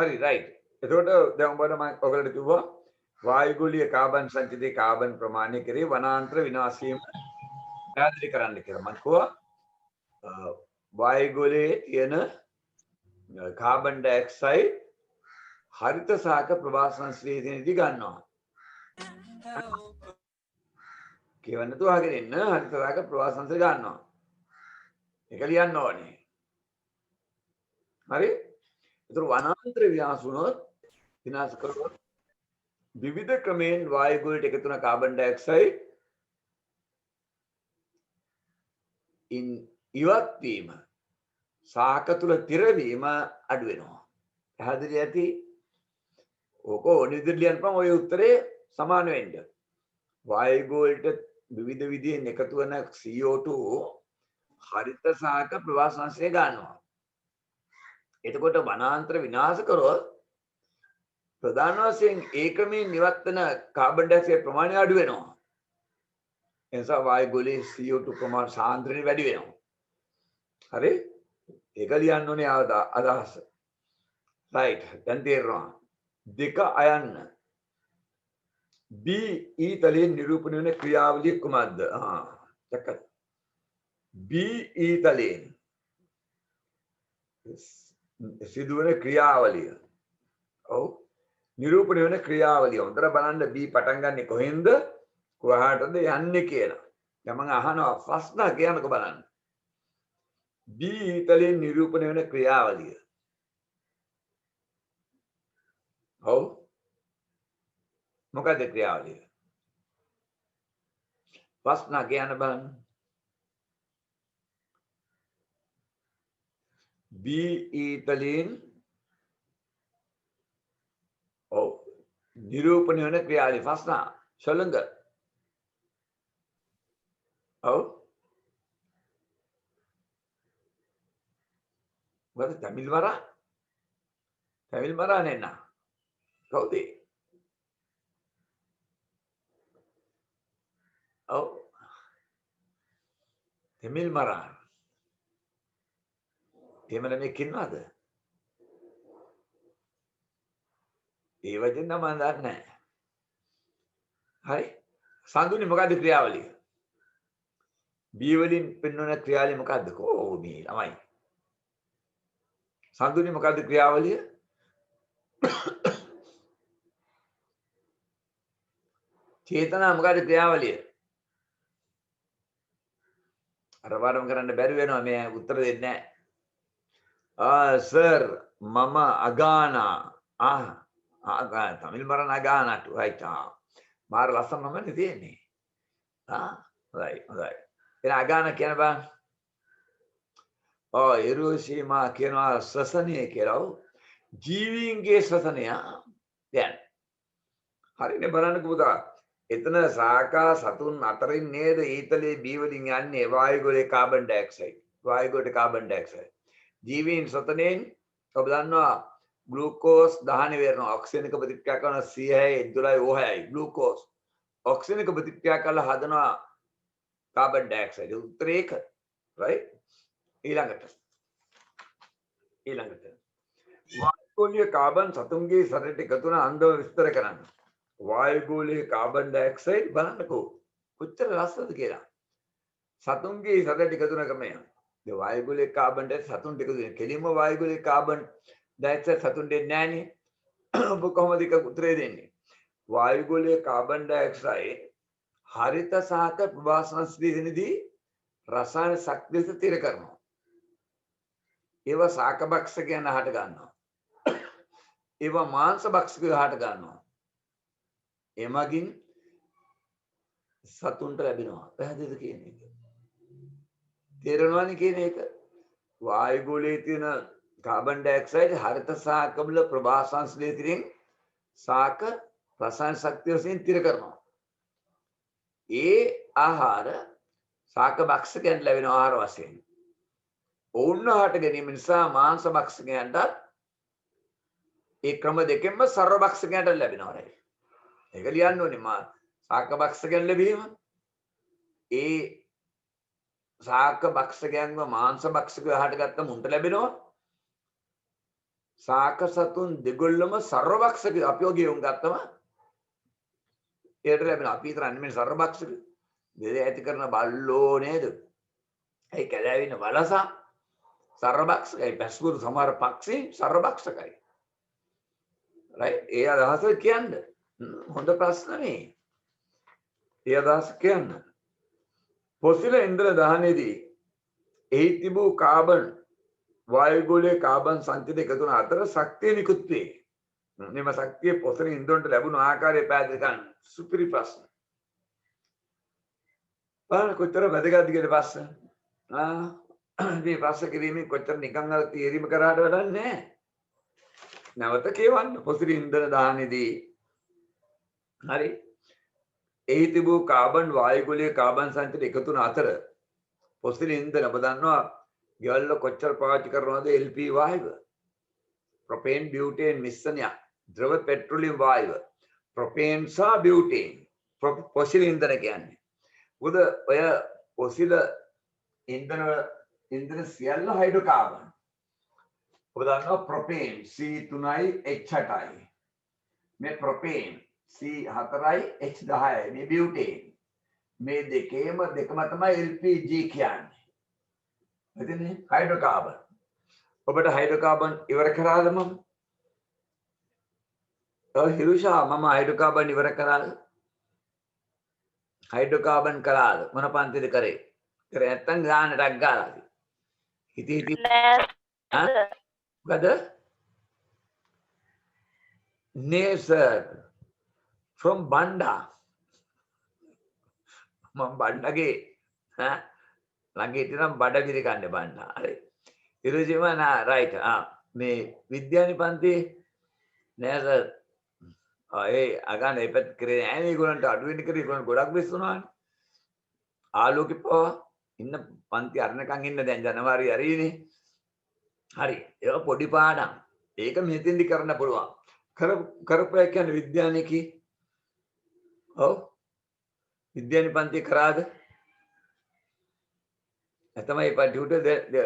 හරි රයිට්. එතකොට දැන් ඔබට මම ඔයගලට කිව්වා වායුගෝලීය කාබන් සංචිතයේ කාබන් ප්‍රමාණය කෙරේ වනාන්තර විනාශ වීම පැහැදිලි කරන්න කියලා. මම කිව්වා වායුගෝලයේ තියෙන කාබන් ඩයොක්සයිඩ් හරිත සාක ප්‍රභා සංශ්ලේෂණයේදී ගන්නවා. කියවන්න තු අහගෙන ඉන්න හරිත සාක ප්‍රභා සංශ්ලේෂණය ගන්නවා. ඒක ලියන්න ඕනේ. හරි? ඒතර වනාන්තර විනාශ වුණොත් විනාශ කරොත් විවිධ ක්‍රමයෙන් වායුගෝලයට එකතු වෙන කාබන් ඩයොක්සයිඩ් ඉවත් වීම සාක තුල තිරවීම අඩු වෙනවා. පැහැදිලි ඇති? ඕක ඕන විදිහට ලියන්න පුළුවන් ඔය උත්තරේ සමාන වෙන්න. වායුගෝලයට විවිධ විදිහෙන් එකතු වෙන CO2 හරිත සාක ප්‍රවාහ සංශ්ලේෂණය ගන්නවා. එතකොට වනාන්තර විනාශ කරොත් ප්‍රධාන වශයෙන් ඒ ක්‍රමයෙන් ඉවත් වෙන කාබන් ඩයොක්සයිඩ් ප්‍රමාණය අඩු වෙනවා. ඒ නිසා වායුගෝලයේ CO2 ප්‍රමාණය සාන්ද්‍රණය වැඩි වෙනවා. හරි? ඒක ලියන්න ඕනේ අදහස. රයිට්. දැන් තේරෙනවා. දෙක අයන්න. B E තලයෙන් නිරූපණය වෙන ක්‍රියාවලිය කුමක්ද? චක්කත්. B E තලයෙන් සිදුවන ක්‍රියාවලිය. ඔව්. නිරූපණය වෙන ක්‍රියාවලිය. හොඳට බලන්න B පටන් ගන්නෙ කොහෙන්ද? කොහාටද යන්නේ කියලා. දැන් මම අහනවා ප්‍රශ්න කියන්නකෝ බලන්න. B තලයෙන් නිරූපණය වෙන ක්‍රියාවලිය. ඔව්. මොකද ක්‍රියාවලිය? ප්‍රශ්න කියන්න බලන්න. B තලයෙන් ඔව් නිරූපණය වෙන ක්‍රියාවලිය. ප්‍රශ්න சொல்லுங்க. ඔව්. මොකද තමිල් වරා? තමිල් වරා නෙන්න. කවුද? ඔව්. තමිල් මරා. එහෙම නෙමෙයි කින්නවද? ඒ වචෙන් නම් මම දන්නේ නැහැ. හරි? සඳුනි මොකද්ද ක්‍රියාවලිය? B වලින් පෙන්වන ක්‍රියාවලිය මොකද්ද? කොහොම මේ ළමයි. සඳුනි මොකද්ද ක්‍රියාවලිය? චේතනා මොකද්ද ක්‍රියාවලිය? අර පාඩම කරන්න බැරි වෙනවා මේ උත්තර දෙන්නේ නැහැ. සර් මම අගානා තමිල් මරණ අගානාට රයිට් මාර ලස්සන නමනේ තියෙන්නේ. රයිට් හොඳයි. එන අගානා කියන බං එරුසීමා කියනවා ශ්වසනය කියලා. ජීවීන්ගේ ශ්වසනය. දැන් හරිනේ බලන්නකෝ පුතා. එතන සාකා සතුන් අතරින් නේද ඊතලයේ B වලින් යන්නේ වායුගෝලයේ කාබන් ඩයොක්සයිඩ්. වායුගෝලයේ කාබන් ඩයොක්සයිඩ්. ජීවීන් ශ්වසනයෙන් ඔබ දන්නවා ග්ලූකෝස් දහනය වෙනවා. ඔක්සිජන් එක ප්‍රතික්‍රියා කරන C6 12 O6 ග්ලූකෝස්. ඔක්සිජන් එක ප්‍රතික්‍රියා කරලා හදනවා කාබන් ඩයොක්සයිඩ්. උත්තරේ ඒක. රයිට්? ඊළඟට වායුගෝලීය කාබන් සතුන්ගේ ශරීරයට එකතු වන අන්දම විස්තර කරන්න. වායුගෝලීය කාබන් ඩයොක්සයිඩ් බලන්නකෝ කොච්චර ලස්සනද කියලා. සතුන්ගේ ශරීරයට එකතු වෙන ක්‍රමය. ඒ වායුගෝලීය කාබන් ඩයොක්සයිඩ් සතුන්ට එකතු වෙන. කෙලින්ම වායුගෝලීය කාබන් ඩයොක්සයිඩ් සතුන්ට දෙන්නේ නැහනේ. ඔබ කොහොමද ඒක උත්තරේ දෙන්නේ? වායුගෝලීය කාබන් ඩයොක්සයිඩ් හරිත සාක ප්‍රභා සංශ්ලේෂණයේදී රසායන ශක්තිය ස්ථිර කරනවා. ඒවා සාක භක්ෂකයන් හට ගන්නවා. ඒවා මාංශ භක්ෂකයන් හට ගන්නවා. එමගින් සතුන්ට ලැබෙනවා. පැහැදිලිද කියන එක? තේරෙනවනේ කියන එක? වායුගෝලයේ තියෙන කාබන් ඩයොක්සයිඩ් හරිත සාකවල ප්‍රභා සංශ්ලේෂණයෙන් සාක රසායන ශක්තිය වශයෙන් ස්ථිර කරනවා. ඒ ආහාර සාක භක්ෂකයන්ට ලැබෙන ආහාර වශයෙන්. ඔවුන් හට ගැනීම නිසා මාංශ භක්ෂකයන්ට ඒ ක්‍රම දෙකෙන්ම සර්ව භක්ෂකයන්ට ලැබෙනවා. ඒක ලියන්න ඕනේ. සාක භක්ෂකයන් ලැබීම ඒ සාක භක්ෂකයන්ව මාංශ භක්ෂකයෝ හට ගත්ත මුන්ට ලැබෙනවා. සාක සතුන් දෙගොල්ලම සර්වභක්ෂක අපිව ගෙවුම් ගත්තම ඒකට ලැබෙන අපි හිතන්නේ මේ සර්වභක්ෂක දෙය ඇති කරන බල්ලෝ නේද? ඒ කැලෑවින වලසා සර්වභක්ෂකයි. පැස්කුරු සමහර පක්ෂී සර්වභක්ෂකයි. රයිට්? ඒ අදහස කියන්න. හොඳ ප්‍රශ්න නේ. ඒ අදහස කියන්න. පොසිල ඉන්ධන දහනයේදී එහි තිබූ කාබන් වායුගෝලයේ කාබන් සංචිත එකතු වන අතර ශක්තිය නිකුත් වේ. මෙම ශක්තිය පොසිල ඉන්ධනට ලැබුණු ආකාරය පැහැදිලි කරන්න. සුපිරි ප්‍රශ්න. බලන්න කොච්චර වැදගත්ද කියලා ප්‍රශ්න. මේ ප්‍රශ්න කිරීමෙන් කොච්චර නිකන් අර තීරීම කරාට වැඩක් නැහැ. නැවත කියවන්න. පොසිල ඉන්ධන දහනයේදී හරි එහි තිබූ කාබන් වායුගෝලයේ කාබන් සංචිත එකතු වන අතර පොසිල ඉන්ධන ඔබ දන්නවා ගෙවල්ල කොච්චර පාවිච්චි කරනවද LP වායුව propane butane මිශ්‍රණයක් ද්‍රව petroleum වායුව propane සහ බියුටේන් පොසිල ඉන්ධන කියන්නේ මොකද ඔය පොසිල ඉන්ධන සියල්ල හයිඩ්‍රෝකාබන් ඔබ දන්නවා ප්‍රොපේන් C3යි H8යි මේ ප්‍රොපේන් C4යි H10යි මේ බියුටේන් මේ දෙකම තමයි LPG කියන්නේ. එතනේ හයිඩ්‍රෝකාබන්. ඔබට හයිඩ්‍රෝකාබන් ඉවර කරාද මම? හිරුෂා මම හයිඩ්‍රෝකාබන් ඉවර කරාද? හයිඩ්‍රෝකාබන් කරාද? මොන පන්තිද කරේ? කරේ නැත්තම් ගානටක් ගාලාද? හිටි මොකද? No sir. From Banda. මම බණ්ඩගේ ළඟ හිටියනම් බඩගිරි කන්නේ බණ්ඩා. හරි. ඉරුජිම නා රයිට්. මේ විද්‍යානි පන්තියේ නෑ සර්. ඒ අගන එපත් කරේ නෑ නේ ඒගොල්ලන්ට අඩු වෙන්න කරේ ඒගොල්ලන් ගොඩක් විශ්ුණානේ. ආලෝකෙ පවා ඉන්න පන්ති අරනකන් ඉන්න දැන් ජනවාරි හරිනේ. හරි. ඒක පොඩි පාඩම්. ඒක මෙතෙන්දි කරන්න පුළුවන්. කරපෑ කියන්නේ විද්‍යානිකී. ඔව්. විද්‍යානි පන්ති කරාද? තමයි ටියුටර්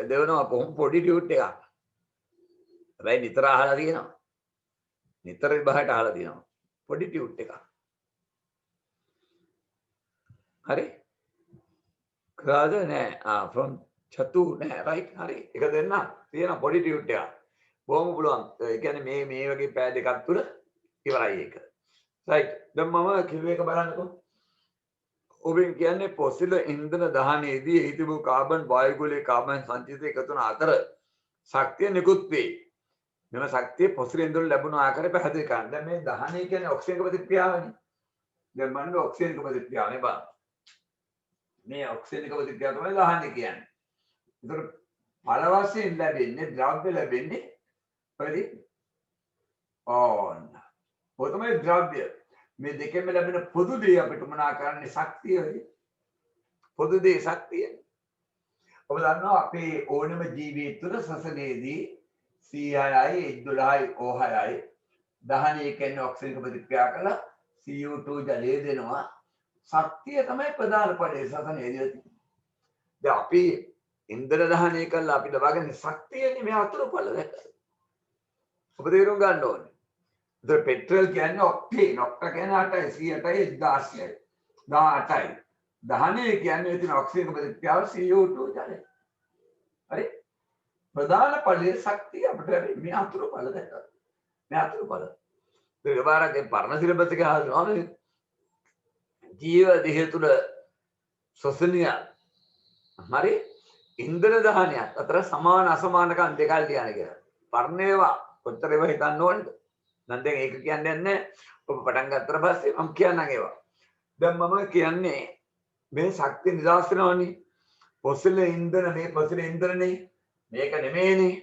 දෙවනවා පොඩි ටියුට් එකක්. හැබැයි නිතර අහලා තියෙනවා. නිතර විභාගයට අහලා තියෙනවා. පොඩි ටියුට් එකක්. හරි? කරාද නෑ? from චතු නෑ රයිට් හරි. එක දෙන්න තියෙන පොඩි ටියුට් එකක්. බොහොම පුළුවන්. ඒ කියන්නේ මේ වගේ පෑ දෙකක් තුන ඉවරයි ඒක. රයිට්. දැන් මම කිව්ව එක බලන්නකෝ. ඔබෙන් කියන්නේ පොසිල ඉන්ධන දහනයේදී එහි තිබූ කාබන් වායුගෝලයේ කාබන් සංචිත එකතු වන අතර ශක්තිය නිකුත් වේ. මෙම ශක්තිය පොසිල ඉන්ධන ලැබුණු ආකාරය පැහැදිලි කරන්න. දැන් මේ දහනය කියන්නේ ඔක්සිජන් ප්‍රතික්‍රියාවනේ. දැන් මන්නේ ඔක්සිජන් ප්‍රතික්‍රියාව නේ බලන්න. මේ ඔක්සිජන් ප්‍රතික්‍රියාව තමයි දහනය කියන්නේ. ඒතර පළ වශයෙන් ලැබෙන්නේ ද්‍රව්‍ය ලැබෙන්නේ පරි ඕන්න. ඔය තමයි ද්‍රව්‍ය. මේ දෙකෙන්ම ලැබෙන පොදු දේ අපිට මොනා කරන්නේ ශක්තියයි. පොදු දේ ශක්තිය. ඔබ දන්නවා අපේ ඕනම ජීවිතය තුළ ශ්වසනයේදී C6යි H12යි O6යි දහනය කියන්නේ ඔක්සිජන් ප්‍රතික්‍රියා කරලා CO2 ජලය දෙනවා. ශක්තිය තමයි ප්‍රධාන පදේ ශ්වසනයේදී. දැන් අපි ඉන්ධන දහනය කළා අපි ලබාගන්න ශක්තියනේ මේ අතුරුඵල දැක්ක. ඔබ තේරුම් ගන්න ඕනේ. පෙට්‍රල් කියන්නේ ඔක්ටේන් ඔක්ටා කියන්නේ 8යි 8යි 16යි 18යි දහනය කියන්නේ ඉතින් ඔක්සිජන් ප්‍රතික්‍රියාව CO2 ජලය. හරි ප්‍රධාන ඵලයේ ශක්තිය අපිට මේ අතුරු ඵල දැක්කා. මේ අතුරු ඵල. ඒක බාරගේ පරණ සිලබස් එක අහනවා ජීව දෙහ තුල ශ්වසනීය හරි ඉන්ධන දහනයත් අතර සමාන අසමානකම් දෙකක් තියන කියලා. පරණ ඒවා කොච්චර ඒවා හිතන්න ඕනද? නම් දැන් ඒක කියන්නේ නැහැ. ඔබ පටන් ගත්තට පස්සේ මම කියන්නම් ඒවා. දැන් මම කියන්නේ මේ ශක්තිය නිදහස් වෙනවනේ. පොසිල ඉන්ධන මේ පොසිල ඉන්ධනනේ. මේක නෙමෙයිනේ.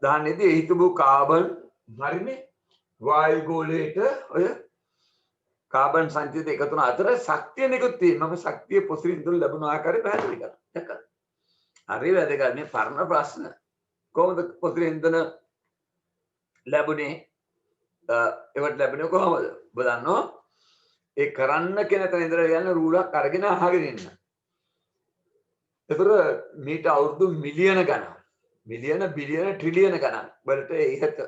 දහන්නේදී හිතපු කාබන් හරිනේ. වායුගෝලයට ඔය කාබන් සංචිත එකතු වන අතර ශක්තිය නිකුත් වීම. මම ශක්තිය පොසිල ඉන්ධන ලැබුණු ආකාරය පැහැදිලි කරා. දැක්කද? හරි වැදගත් මේ පරණ ප්‍රශ්න. කොහොමද පොසිල ඉන්ධන ලැබුණේ ඒවට ලැබුණේ කොහොමද? ඔබ දන්නවා ඒ කරන්න කියන තැන ඉඳලා යන රූලක් අරගෙන අහගෙන ඉන්න. ඒතර මීට අවුරුදු මිලියන ගණන් මිලියන බිලියන ට්‍රිලියන ගණන් වලට ඉහත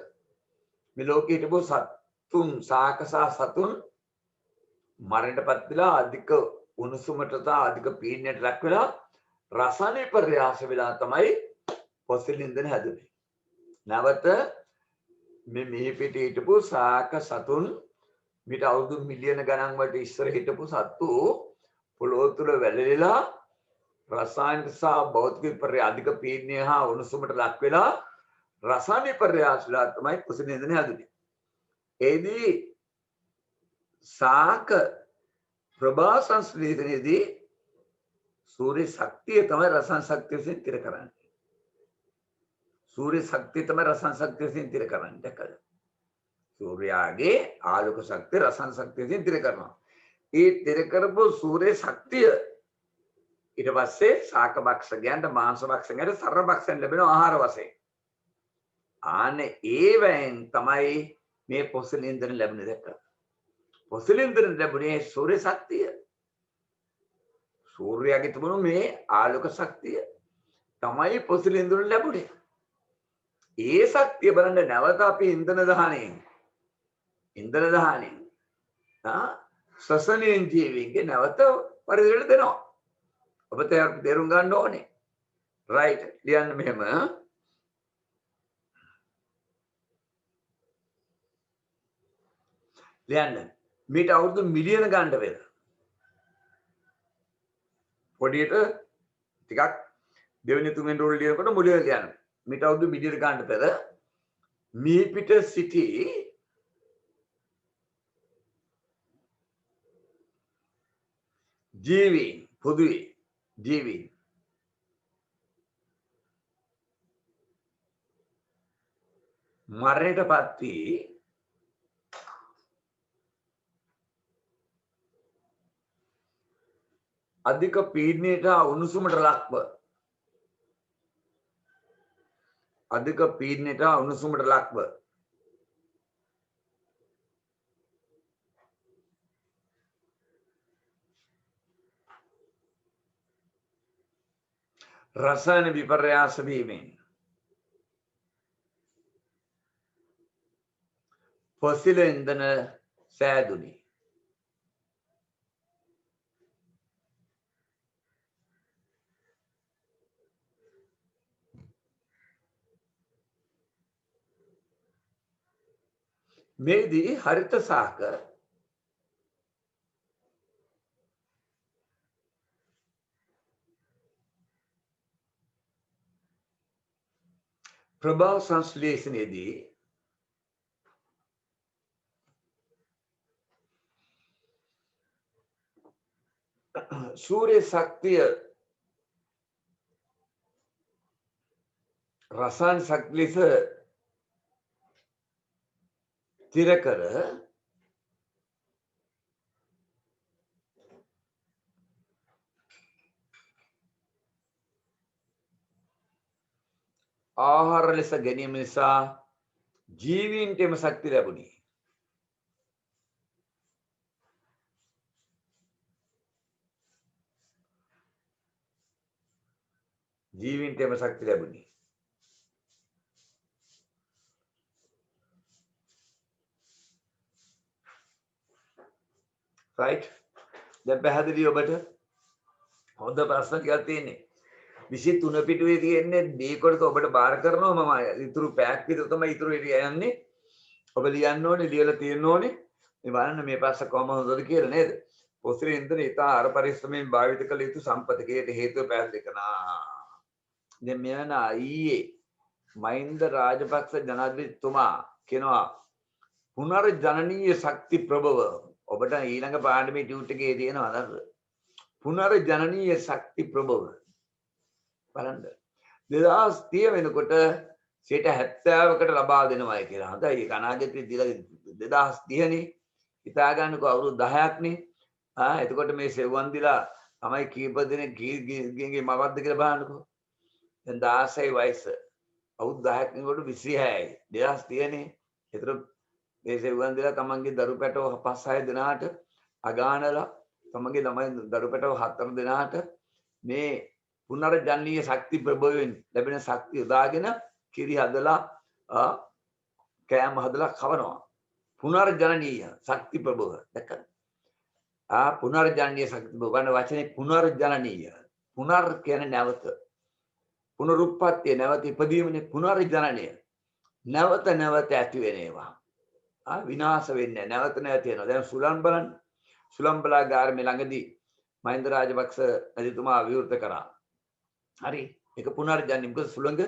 මේ ලෝකෙ හිටපු සතුන් සාකසා සතුන් මරණයටපත් වෙලා අධික උණුසුමට සහ අධික පීඩනයට ලක් වෙලා රසායනික පර්යාස වෙලා තමයි ෆොසිල් ඉන්ධන හැදුනේ. නැවත මේ මිහි පිට හිටපු සාක සතුන් මිට අවුරුදු මිලියන ගණන් වලට ඉස්සර හිටපු සත්තු පොළොව තුල වැළලීලා රසායනික සහ භෞතික අධික පීඩනය හා උණුසුමට ලක් වෙලා රසායනික පර්යාසලා තමයි ෆොසිල් ඉන්ධන හැදුනේ. ඒදී සාක ප්‍රභා සංශ්ලේෂණයේදී සූර්ය ශක්තිය තමයි රසායන ශක්තිය විසින් තිර කරන්නේ. සූර්ය ශක්තිය තමයි රසායන ශක්තිය විසින් තිර කරන්නේ. දැකලා. සූර්යාගේ ආලෝක ශක්තිය රසායන ශක්තිය විසින් තිර කරනවා. ඒ තිර කරපු සූර්ය ශක්තිය ඊට පස්සේ ශාක භක්ෂකයන්ට මාංශ භක්ෂකයන්ට සර්ව භක්ෂයන් ලැබෙන ආහාර වශයෙන්. ආනේ ඒවෙන් තමයි මේ ෆොසිල් ඉන්ධන ලැබෙන්නේ දැක්කා. ෆොසිල් ඉන්ධන ලැබුණේ සූර්ය ශක්තිය. සූර්යයාගේ තිබුණු මේ ආලෝක ශක්තිය තමයි ෆොසිල් ඉන්ධන ලැබුණේ. ඒ ශක්තිය බලන්න නැවත අපි ඉන්ධන දහණයෙන් සසනයෙන් ජීවීන්ගේ නැවත පරිදියට දෙනවා. ඔබ තේරුම් ගන්න ඕනේ. රයිට්. ලියන්න මෙහෙම. ලියන්න. මීට අවුරුදු මිලියන ගණන් වෙලා. පොඩියට ටිකක් දෙවෙනි තුන්වෙනි රෝල් ලියනකොට මුලින් ලියන්න. මීට අවුරුදු මිලියන ගණන් පෙර මේ පිට සිටි ජීවීන් පොදුවේ ජීවීන් මරණයටපත් වී අධික පීඩනයට උණුසුමට ලක්ව රසායන විපර්යාස වීමෙන් ෆොසිල් ඉන්ධන සෑදුනි. මේදී හරිත ශාක ප්‍රභාව සංශ්ලේෂණයේදී සූර්ය ශක්තිය රසායන ශක්තිය ලෙස තිර කර ආහාර ලෙස ගැනීම නිසා ජීවීන්ට එම ශක්තිය ලැබුණි. ජීවීන්ට එම ශක්තිය ලැබුණි. right. දැන් පැහැදිලි ඔබට හොඳ ප්‍රශ්න ටිකක් තියෙන්නේ. 23 පිටුවේ තියෙන්නේ D කොටස ඔබට බාර කරනවා මම ඉතුරු පැයක් විතර තමයි ඉතුරු යන්නේ. ඔබ ලියන්න ඕනේ ලියලා තියෙන්න ඕනේ. මේ බලන්න මේ ප්‍රශ්න කොහොමද කියලා නේද? ෆොසිල් ඉන්ධන ඉතා අර පරිස්සමෙන් භාවිත කළ යුතු සම්පතකයට හේතුව පැහැදිලි කරනවා. දැන් මෙයන ඊයේ මහින්ද රාජපක්ෂ ජනාධිපතිතුමා කියනවා පුනර්ජනනීය ශක්ති ප්‍රභව. ඔබට ඊළඟ පාඩමේ ටියුට් එකේ තියෙනවා නේද? පුනර්ජනනීය ශක්ති ප්‍රභව. බලන්න 2030 වෙනකොට 70%කට ලබා දෙනවායි කියලා. හොඳයි ඒක අනාගතයේ දීලා 2030 නේ. හිතා ගන්නකෝ අවුරුදු 10ක් නේ. එතකොට මේ සෙවුවන් දිලා තමයි කීප දෙනෙක් කීගේ මවද්ද කියලා බලන්නකෝ. දැන් 16 වයස. අවුරුදු 10ක් නේකොට 26යි. 2030 නේ. ඒතර මේ සෙවුවන් දිලා තමන්ගේ දරු පැටව 5-6 දෙනාට අගානලා තමන්ගේ ළමයි දරු පැටව 4 දෙනාට මේ පුනර්ජනනීය ශක්ති ප්‍රභවයෙන් ලැබෙන ශක්තිය උදාගෙන කිරි හදලා කෑම හදලා කවනවා. පුනර්ජනනීය ශක්ති ප්‍රභව දැක්කද? පුනර්ජනනීය ශක්ති ප්‍රභව වන වචනේ පුනර්ජනනීය. පුනර් කියන්නේ නැවත. පුනරුත්පත්තිය නැවත ඉපදීමනේ පුනර්ජනනය. නැවත නැවත ඇති වෙන ඒවා. විනාශ වෙන්නේ නැවත නැති වෙනවා. දැන් සුලං බලන්න. සුලං බලාගාර මේ ළඟදී මහින්ද රාජපක්ෂ රජතුමා විවෘත කරා. හරි. ඒක පුනර්ජනනය. මොකද සුලංග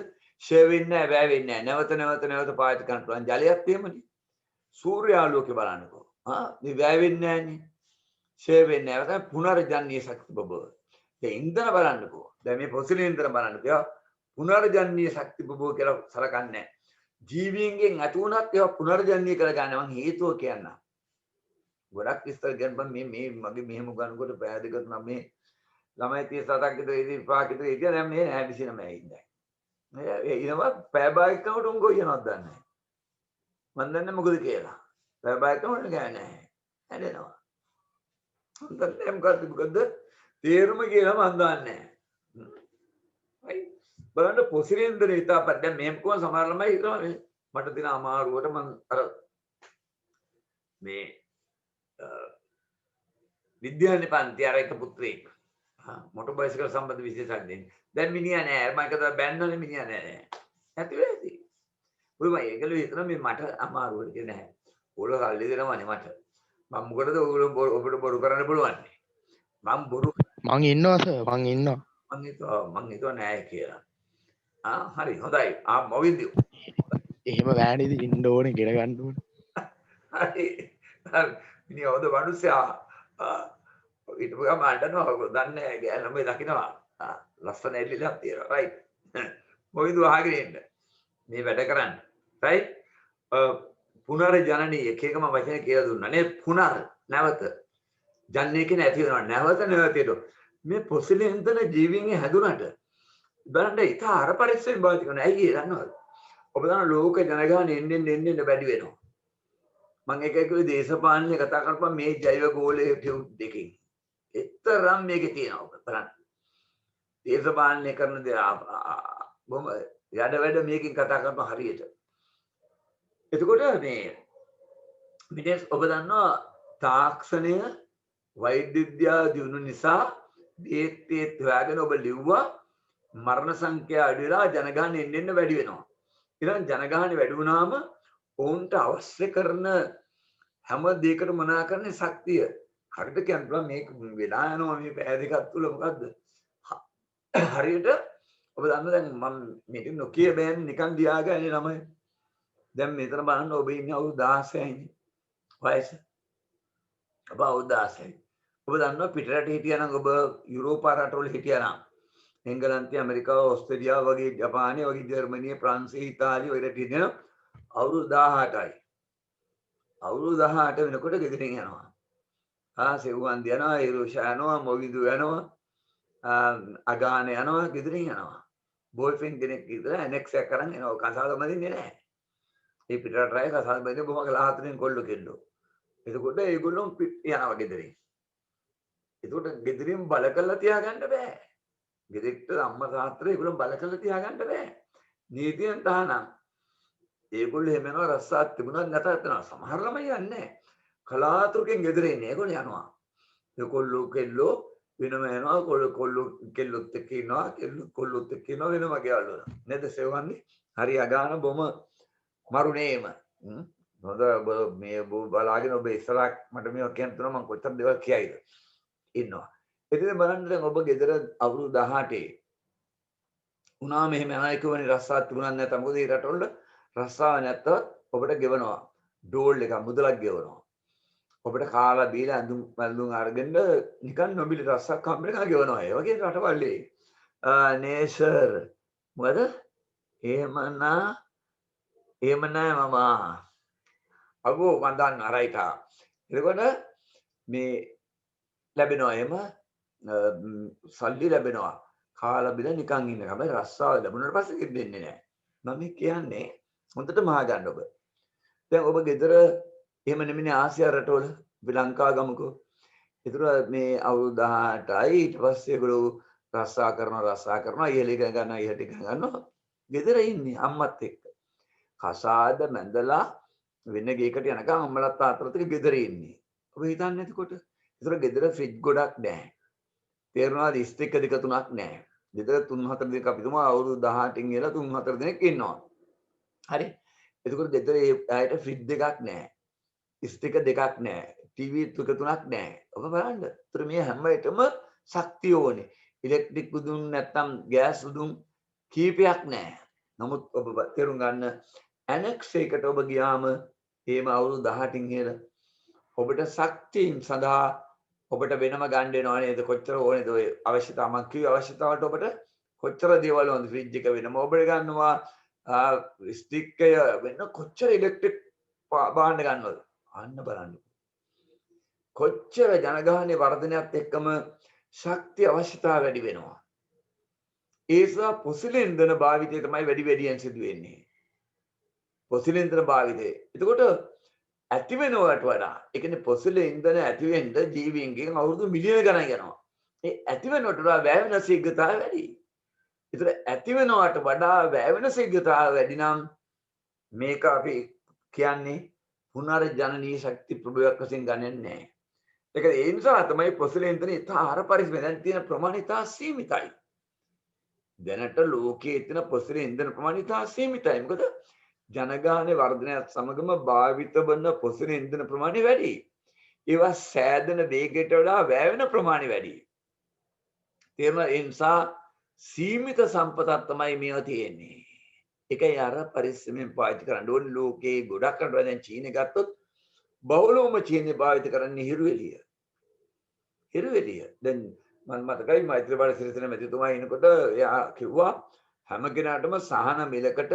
ෂේ වෙන්නේ නැහැ, වැය වෙන්නේ නැහැ. නැවත නැවත පාවිච්චි කරන්න පුළුවන්. ජලයත් එහෙමනේ. සූර්යාලෝකේ බලන්නකෝ. මේ වැය වෙන්නේ නැහනේ. ෂේ වෙන්නේ නැහැ. තමයි පුනර්ජනනීය ශක්ති ප්‍රභව. දැන් ඉන්ධන බලන්නකෝ. දැන් මේ පොසිල ඉන්ධන බලන්නකෝ. පුනර්ජනනීය ශක්ති ප්‍රභව කියලා සලකන්නේ නැහැ. ජීවීන්ගෙන් ඇති වුණත් ඒවා පුනර්ජනනීය කරගන්න මම හේතුව කියන්නම්. ගොඩක් විස්තර ගන්න මේ මගේ මෙහෙම ගන්නකොට පෑදකට නම් මේ ළමයි 37ක් විතර ඉතින් 5ක් විතර ඉතින් දැන් මේ 29 ඉඳයි. මේ ඉනවා පෑ භාගයක් කමට උන් ගොයනවත් දන්නේ නැහැ. මන් දන්නේ මොකද කියලා. පෑ භාගයක් කමට ගෑ නැහැ. හැදෙනවා. හොඳට මොකද්ද තේරුම කියලා මන් දන්නේ නැහැ. බලන්න පොසිරෙන්දර ඉතාපත් දැන් මේක කොහොම සමහර ළමයි හිතනවා මට දින අමාරුවට මං අර මේ විද්‍යානි පන්ති අර එක පුත්‍රයෙක් මොටර් බයිසිකල් සම්බන්ධ විශේෂඥයෙක් දැන් මිනිහා නෑ මම කතා බැන්නනේ මිනිහා නෑ ඇතුලේ ඇති ඔය මම ඒකල හිතනවා මේ මට අමාරුවට කියලා නැහැ ඕල සල්ලි දෙනවනේ මට මම මොකටද ඔයගොල්ලෝ ඔබට බොරු කරන්න පුළුවන් මම බොරු මං ඉන්නවා සර් මං ඉන්නවා මං හිතුවා නෑ කියලා හරි හොඳයි මොවින්ද එහෙම වෑනිදි ඉන්න ඕනේ ගෙන ගන්න ඕනේ හරි මිනිහ හොඳ මිනිස්සයා හිටපු ගම අඬනවා දන්නේ නැහැ ළමයි දකින්නවා ලස්සන එල්ලලා තියෙනවා රයිට් මොවින්ද අහගෙන ඉන්න මේ වැඩ කරන්න රයිට් පුනර්ජනනීය එක එකම වචනේ කියලා දුන්නා නේ පුනර් නැවත ජන්නේ කියන ඇති වෙනවා නැවත නැවතට මේ පොසිලෙන්තන ජීවීන්ගේ හැදුනට බලන්න ඉතා අර පරිස්සමෙන් භාවිත කරනවා. ඇයි ඒ දන්නවද? ඔබ දන්න ලෝක ජනගහනය එන්න වැඩි වෙනවා. මම එක එක දේශපාලනේ කතා කරපුවා මේ ජෛව ගෝලයේ දෙකකින්. එතරම් මේකේ තියෙනවා ඔබ බලන්න. දේශපාලනේ කරන දේ බොම යඩ වැඩ මේකෙන් කතා කරපුවා හරියට. එතකොට මේ මිනිස් ඔබ දන්නවා තාක්ෂණය වෛද්‍ය විද්‍යාව දියුණු නිසා ඒත් හොයාගෙන ඔබ ලිව්වා මරණ සංඛ්‍යා අඩු වෙලා ජනගහනය එන්න වැඩි වෙනවා. ඊළඟ ජනගහනය වැඩි වුණාම ඔවුන්ට අවශ්‍ය කරන හැම දෙයකට මොනා කරන්නේ ශක්තිය. හරියට කියනවා මේක වෙලා යනවා මේ පෑ දෙකක් තුල මොකද්ද? හරියට ඔබ දන්න දැන් මම මේක නොකිය බෑනේ නිකන් දියාගන්නේ ළමයි. දැන් මෙතන බලන්න ඔබ ඉන්නේ අවුරුදු 16යිනේ. වයස. ඔබ අවුරුදු 16යි. ඔබ දන්නවා පිටරට හිටියා නම් ඔබ යුරෝපා රටවල හිටියා නම් එංගලන්තය ඇමරිකාව ඔස්ට්‍රේලියාව වගේ ජපානය වගේ ජර්මනිය ප්‍රංශය ඉතාලිය ඔය රට ඉඳන් අවුරුදු 18යි අවුරුදු 18 වෙනකොට ගෙදරින් යනවා සෙව්වන්ද යනවා ඉරුෂා යනවා මොවිදු යනවා අගාන යනවා ගෙදරින් යනවා බෝයිෆ්‍රෙන්ඩ් කෙනෙක් විතර ඇනෙක්ස් එකක් කරන් එනවා කසාද බඳින්නේ නැහැ ඒ පිටරට රාය කසාද බඳින්නේ බොහොම කලහතරින් කොල්ල කෙල්ලෝ එතකොට ඒගොල්ලෝ යනවා ගෙදරින් එතකොට ගෙදරින් බල කරලා තියාගන්න බෑ ගෙදෙට්ට අම්මා තාත්තා ඒගොල්ලෝ බල කරලා තියාගන්න බෑ. නීතියෙන් තහනම්. ඒගොල්ලෝ එහෙම යනවා රස්සාවක් තිබුණත් නැතත් යනවා. සමහර ළමයි යන්නේ නැහැ. කලාතුරකින් ගෙදර එන්නේ. ඒගොල්ලෝ යනවා. ඒගොල්ලෝ කෙල්ලෝ වෙනම යනවා. කොල්ලෝ කෙල්ලොත් එක්ක ඉන්නවා. කොල්ලොත් එක්ක ඉන්නවා වෙනම ගෙවල් වල. නේද සෙවන්නේ? හරි අගාන බොම මරුණේම. හොඳ මේ බලාගෙන ඔබ ඉස්සරහ මට මේවා කියන්න තුන මම කොච්චර දේවල් කියයිද? ඉන්නවා. එතන බලන්න දැන් ඔබ ගෙදර අවුරුදු 18 උනාම එහෙම යනවා කියවනේ රස්සාවක් තිබුණා නැත්නම් මොකද මේ රටවල රස්සාව නැත්තවත් ඔබට ගෙවනවා ඩෝල් එක මුදලක් ගෙවනවා ඔබට කාලා බීලා ඇඳුම් පැළඳුම් අරගෙන නිකන් නොබිලි රස්සාවක් හම්බෙලා ගෙවනවා ඒ වගේ රටවල් නේෂර් මොකද එහෙම නෑ මම අගෝ වන්දන් අරයිතා එතකොට මේ ලැබෙනවා එහෙම සල්ලි ලැබෙනවා කාලා බිල නිකන් ඉන්න කම රස්සාව ලැබුණාට පස්සේ දෙන්නේ නැහැ මම කියන්නේ හොඳට මහා ගන්න ඔබ දැන් ඔබ ගෙදර එහෙම නෙමෙයි ආසියා රටවල අපි ලංකාව ගමුකෝ ඒතර මේ අවුරුදු 18යි ඊට පස්සේ ඒගොල්ලෝ රස්සා කරනවා ඉහළ ඉගෙන ගන්නවා ඉහළට ඉගෙන ගන්නවා. ගෙදර ඉන්නේ අම්මත් එක්ක. කසාද මැදලා වෙන ගේකට යනකම් අම්මලා තාත්තලාත් එක්ක ගෙදර ඉන්නේ. ඔබ හිතන්නේ එතකොට? ඒතර ගෙදර ෆ්‍රිජ් ගොඩක් නැහැ. තේරුණාද? ස්ටික් දෙක තුනක් නැහැ. ගෙදර 3-4 දෙනෙක් අපි තුමා අවුරුදු 18න් ඉඳලා 3-4 දෙනෙක් ඉන්නවා. හරි. එතකොට ගෙදර ඒ අයට ෆ්‍රිජ් දෙකක් නැහැ. ස්ටික දෙකක් නැහැ. ටීවී තුක තුනක් නැහැ. ඔබ බලන්න. ඒතර මේ හැම එකම ශක්තිය ඕනේ. ඉලෙක්ට්‍රික් උදුන් නැත්තම් ගෑස් උදුන් කීපයක් නැහැ. නමුත් ඔබ තේරුම් ගන්න ඇනෙක්ස් එකට ඔබ ගියාම එහෙම අවුරුදු 18න් ඉහළ ඔබට ශක්තියින් සඳහා ඔබට වෙනම ගන්න වෙනව නේද? කොච්චර ඕනේද ඔය අවශ්‍යතාව මම කිව්ව අවශ්‍යතාවට ඔබට කොච්චර දේවල් ඕනද? ෆ්‍රිජ් එක වෙනම ඔබට ගන්නවා ස්ටික් එක වෙන කොච්චර ඉලෙක්ට්‍රික් භාණ්ඩ ගන්නවද? අන්න බලන්න. කොච්චර ජනගහනයේ වර්ධනයත් එක්කම ශක්තිය අවශ්‍යතාව වැඩි වෙනවා. ඒ නිසා පොසිල ඉන්ධන භාවිතය තමයි වැඩියෙන් සිදු වෙන්නේ. පොසිල ඉන්ධන භාවිතය. එතකොට ඇති වෙනවට වඩා ඒ කියන්නේ පොසිල ඉන්ධන ඇති වෙන්න ජීවීන්ගෙන් අවුරුදු මිලියන ගණන් යනවා. ඒ ඇති වෙනවට වඩා වැය වෙන ශීඝ්‍රතාවය වැඩි. ඒතර ඇති වෙනවට වඩා වැය වෙන ශීඝ්‍රතාවය වැඩි නම් මේක අපි කියන්නේ පුනර්ජනනීය ශක්ති ප්‍රභවයක් වශයෙන් ගන්නේ නැහැ. ඒක ඒ නිසා තමයි පොසිල ඉන්ධන ඉතා ආහාර පරිශ්‍රමයෙන් දැන් තියෙන ප්‍රමාණය ඉතා සීමිතයි. දැනට ලෝකයේ තියෙන පොසිල ඉන්ධන ප්‍රමාණය ඉතා සීමිතයි. මොකද ජනගහනයේ වර්ධනයත් සමගම භාවිත වන පොසිල ඉන්ධන ප්‍රමාණය වැඩි. ඒවා සෑදෙන වේගයට වඩා වැය වෙන ප්‍රමාණය වැඩි. තේරුණා? ඒ නිසා සීමිත සම්පතක් තමයි මේවා තියෙන්නේ. ඒකයි අර පරිස්සමෙන් පාවිච්චි කරන්න ඕනේ. ලෝකේ ගොඩක් රටවල් දැන් චීනය ගත්තොත් බහුලවම චීනය පාවිච්චි කරන්නේ හිරු එළිය. හිරු එළිය. දැන් මම මතකයි මෛත්‍රීපාල සිරිසේන මැතිතුමා ඉනකොට එයා කිව්වා හැම කෙනාටම සහන මිලකට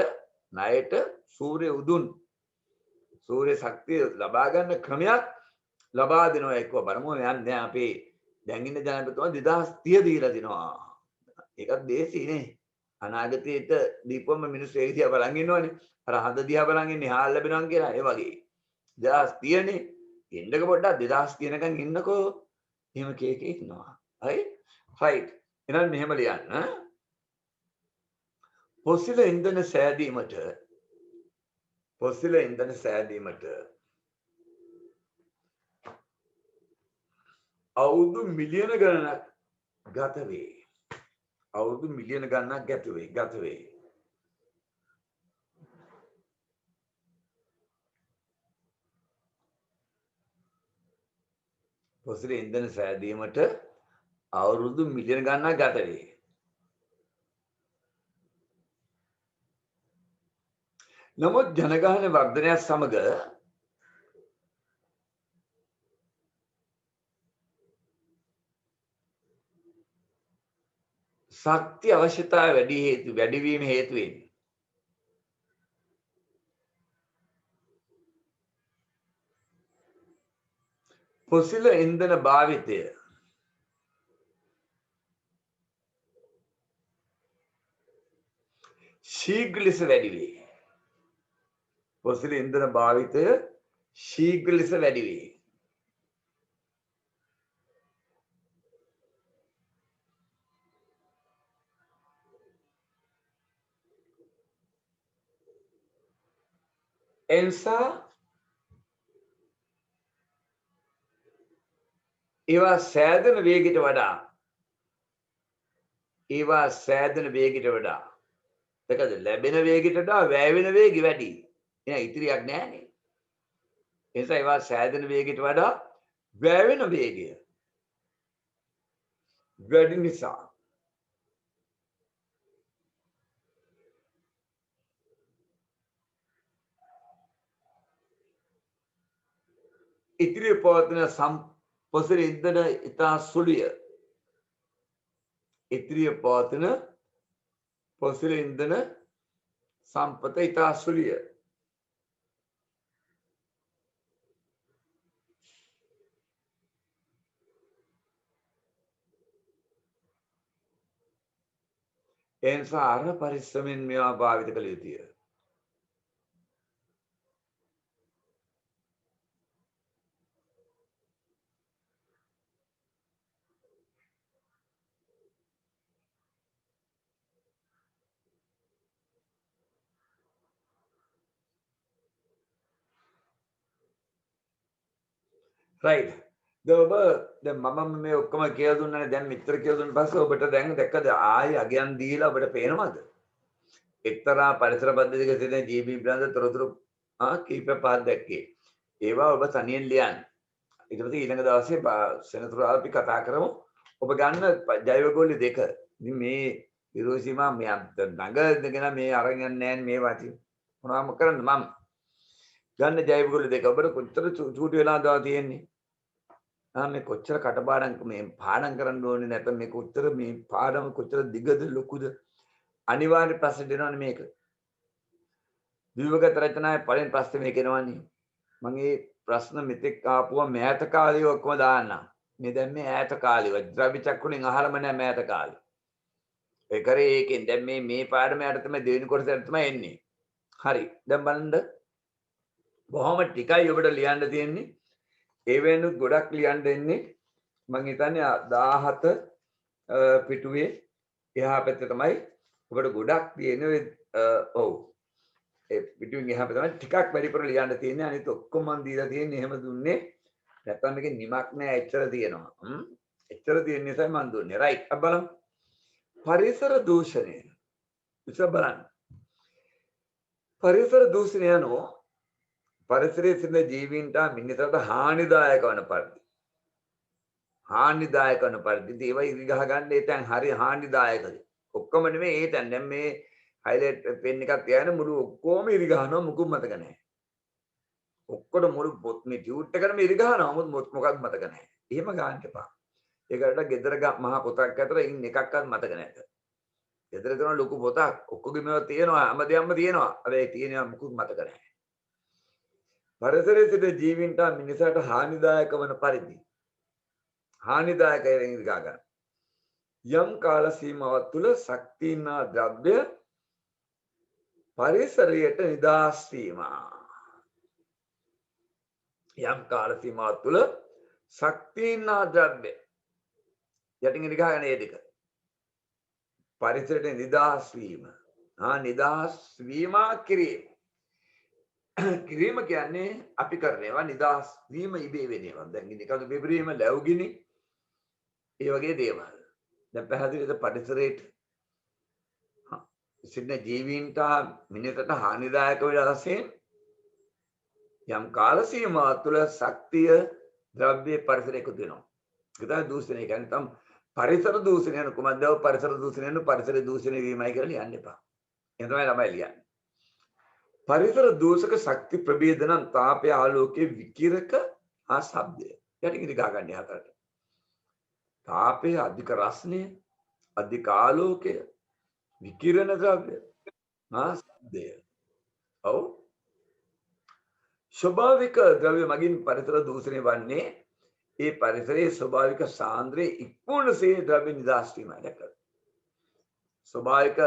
ණයට සූර්ය උදුන් සූර්ය ශක්තිය ලබා ගන්න ක්‍රමයක් ලබා දෙනවා එක්ක බලමු යන්නේ අපේ දැන් ඉන්න ජනපතිතුමා 2030 දීලා දිනවා. ඒකත් දේශීනේ. අනාගතයේට දීපොම මිනිස්සු ඒ දිහා බලන් ඉන්නවනේ. අර හද දිහා බලන් ඉන්නේ හාල් ලැබෙනවා කියලා ඒ වගේ. 2030 නේ. ඉන්නක පොඩ්ඩක් 2030 නකන් ඉන්නකෝ. එහෙම කේකේ ඉන්නවා. හරි? රයිට්. එහෙනම් මෙහෙම ලියන්න. පොසිල ඉන්ධන සෑදීමට අවුරුදු මිලියන ගණනක් ගත වේ. අවුරුදු මිලියන ගණනක් ගත වේ. පොසිල ඉන්ධන සෑදීමට අවුරුදු මිලියන ගණනක් ගත වේ. නමුත් ජනගහන වර්ධනයත් සමග ශක්ති අවශ්‍යතාවය වැඩිවීම හේතුවෙන් පොසිල ඉන්ධන භාවිතය ශීඝ්‍ර ලෙස වැඩි වේ. පොසිල ඉන්ධන භාවිතය ශීඝ්‍ර ලෙස වැඩි වේ. එනිසා ඒවා සෑදෙන වේගයට වඩා දෙකද ලැබෙන වේගයට වඩා වැය වෙන වේගය වැඩි. එහෙනම් ඉතිරියක් නැහැනේ. ඒ නිසා ඒවා සෑදෙන වේගයට වඩා වැය වෙන වේගය වැඩි නිසා ඉතිරිව පවතින පොසිල ඉන්ධන ඉතා සුළුය. ඉතිරිව පවතින පොසිල ඉන්ධන සම්පත ඉතා සුළුය. ඒ නිසා අර පරිස්සමෙන් මේවා භාවිත කළ යුතුය. right. ඔබ දැන් මම මේ ඔක්කොම කියලා දුන්නානේ දැන් මෙච්චර කියලා දුන්න පස්සේ ඔබට දැන් දැක්කද ආයි අගයන් දීලා ඔබට පේනවද? එක්තරා පරිසර පද්ධතියක තියෙන ජීවි බ්‍රන්ද තොරතුරු කීප පහක් දැක්කේ. ඒවා ඔබ තනියෙන් ලියන්න. ඊට පස්සේ ඊළඟ දවසේ සෙනසුරාදා අපි කතා කරමු. ඔබ ගන්න ජෛවගෝලි දෙක. ඉතින් මේ විරෝසීමා මේ නගගෙන මේ අරන් යන්නේ නැහැ මේ වාචි. මොනවාම කරන්න මම ගන්න ජෛවගෝලි දෙක ඔබට කොච්චර චූටි වෙලා දාලා තියෙන්නේ. මේ කොච්චර කටපාඩම් මේ පාඩම් කරන්න ඕනේ නැත්නම් මේ කොච්චර මේ පාඩම කොච්චර දිගද ලොකුද අනිවාර්ය ප්‍රශ්න දෙනවනේ මේක. විවගත රචනාවේ පළවෙනි ප්‍රශ්නේ මේක එනවනේ. මම මේ ප්‍රශ්න මෙතෙක් ආපුවා මෑත කාලේ ඔක්කොම දාන්නම්. මේ දැන් මේ ඈත කාලේ ද්‍රව්‍ය චක්කුණෙන් අහලම නැහැ මෑත කාලේ. ඒ කරේ ඒකෙන් දැන් මේ පාඩම යට තමයි දෙවෙනි කොටසට තමයි එන්නේ. හරි. දැන් බලන්න. බොහොම ටිකයි ඔබට ලියන්න තියෙන්නේ. ඒ වෙනුත් ගොඩක් ලියන්න දෙන්නේ. මම හිතන්නේ 17 පිටුවේ එහා පැත්තේ තමයි ඔබට ගොඩක් තියෙන්නේ. ඔව්. ඒ පිටුවෙන් එහා පැත්තේ තමයි ටිකක් වැඩිපුර ලියන්න තියෙන්නේ. අනිත් ඔක්කොම මම දීලා තියෙන්නේ එහෙම දුන්නේ. නැත්නම් මේකේ නිමක් නෑ එච්චර තියෙනවා. එච්චර තියෙන නිසා මම දුන්නේ. රයිට්. අප බලමු. පරිසර දූෂණය. ඉතින් බලන්න. පරිසර දූෂණය යනෝ පරිසරයේ සිටින ජීවීන්ට මිනිසාට හානිදායක වන පරිදි. හානිදායක වන පරිදි ඒවා ඉරි ගහ ගන්න ඒ තැන් හරි හානිදායකද. ඔක්කොම නෙමෙයි ඒ තැන් දැන් මේ හයිලයිට් පෙන් එකක් තියාගෙන මුළු ඔක්කොම ඉරි ගහනවා මුකුත් මතක නැහැ. ඔක්කොට මුළු මේ ටියුට් එකටම ඉරි ගහනවා මොකක්ද මතක නැහැ. එහෙම ගන්න එපා. ඒකට ගෙදර මහා පොතක් අතර ඉන්න එකක්වත් මතක නැත. ගෙදර තියෙන ලොකු පොතක් ඔක්කොගෙම ඒවා තියෙනවා හැමදේම තියෙනවා. හැබැයි තියෙනවා මුකුත් මතක නැහැ. පරිසරයේ සිට ජීවීන්ට මිනිසාට හානිදායක වන පරිදි හානිදායක ඉරි ගහ ගන්න. යම් කාල සීමාවක් තුළ ශක්තිනා ද්‍රව්‍ය පරිසරයට නිදහස් වීම. යම් කාල සීමාවක් තුළ ශක්තිනා ද්‍රව්‍ය යටින් ඉරි ගහගෙන ඒ දෙක පරිසරයට නිදහස් වීම. නිදහස් වීම කිරීම. කිරීම කියන්නේ අපි කරන ඒවා නිදහස් වීම ඉබේ වෙන ඒවා. දැන් නිකන් බෙබරීම ලැබුගිනි ඒ වගේ දේවල්. දැන් පැහැදිලිද පරිසරයට සිටින ජීවීන්ට මිනිසට හානිදායක වශයෙන් යම් කාල සීමාවක් තුළ ශක්තිය ද්‍රව්‍ය පරිසරයට එකතු වෙනවා. ඒක තමයි දූෂණය කියන්නේ. තම පරිසර දූෂණය යන කොහොමද? පරිසර දූෂණය යන පරිසර දූෂණය වීමයි කියලා ලියන්න එපා. එහෙනම් තමයි ළමයි ලියන්නේ. පරිසර දූෂක ශක්ති ප්‍රභේදනම් තාපය ආලෝකයේ විකිරක ශබ්දය. යටින් ඉරි ගහ ගන්න හතරට. තාපය අධික රස්නය, අධික ආලෝකය, විකිරණ ද්‍රව්‍ය, ශබ්දය. ඔව්. ස්වභාවික ද්‍රව්‍ය මගින් පරිසර දූෂණය වන්නේ ඒ පරිසරයේ ස්වභාවික සාන්ද්‍රයේ ඉක්මනසේ ද්‍රව්‍ය නිදහස් වීමයි දැක්කද? ස්වභාවික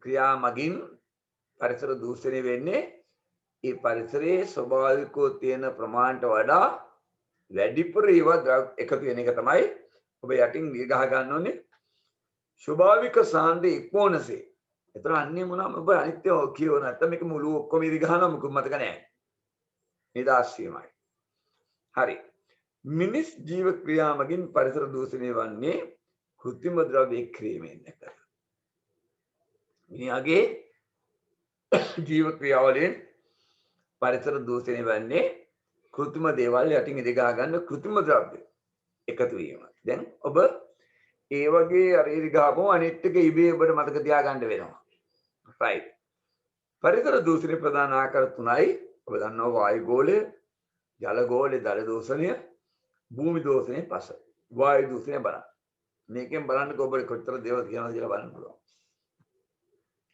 ක්‍රියා මගින් පරිසර දූෂණය වෙන්නේ ඒ පරිසරයේ ස්වභාවිකව තියෙන ප්‍රමාණයට වඩා වැඩිපුර ඒවා එකතු වෙන එක තමයි ඔබ යටින් ගහ ගන්න ඕනේ. ස්වභාවික සාන්ද්‍රය ඉක්මනසේ. ඒතර අන්නේ මොනවාම ඔබ අනිත්‍ය කියව නැත්නම් මේක මුළු ඔක්කොම ඉරි ගහනවා මොකද මතක නැහැ. නිදහස් වීමයි. හරි. මිනිස් ජීව ක්‍රියා මගින් පරිසර දූෂණය වන්නේ කෘත්‍රිම ද්‍රව්‍ය ක්‍රියාවෙන් නැත. මිනිහාගේ ජීව ක්‍රියාවලින් පරිසර දූෂණය වන්නේ කෘත්‍රිම දේවල් යටින් ඉරි ගහ ගන්න කෘත්‍රිම ද්‍රව්‍ය එකතු වීම. දැන් ඔබ ඒ වගේ අර ඉරි ගහපුවම අනිත් එක ඉබේ ඔබට මතක තියාගන්න වෙනවා. right. පරිසර දූෂණය ප්‍රධාන ආකාර තුනයි. ඔබ දන්නවා වායු ගෝලය, ජල ගෝලය, දල දූෂණය, භූමි දූෂණය පස. වායු දූෂණය බලන්න. මේකෙන් බලන්නකො ඔබ කොච්චර දේවල් කියනවද කියලා බලන්න පුළුවන්.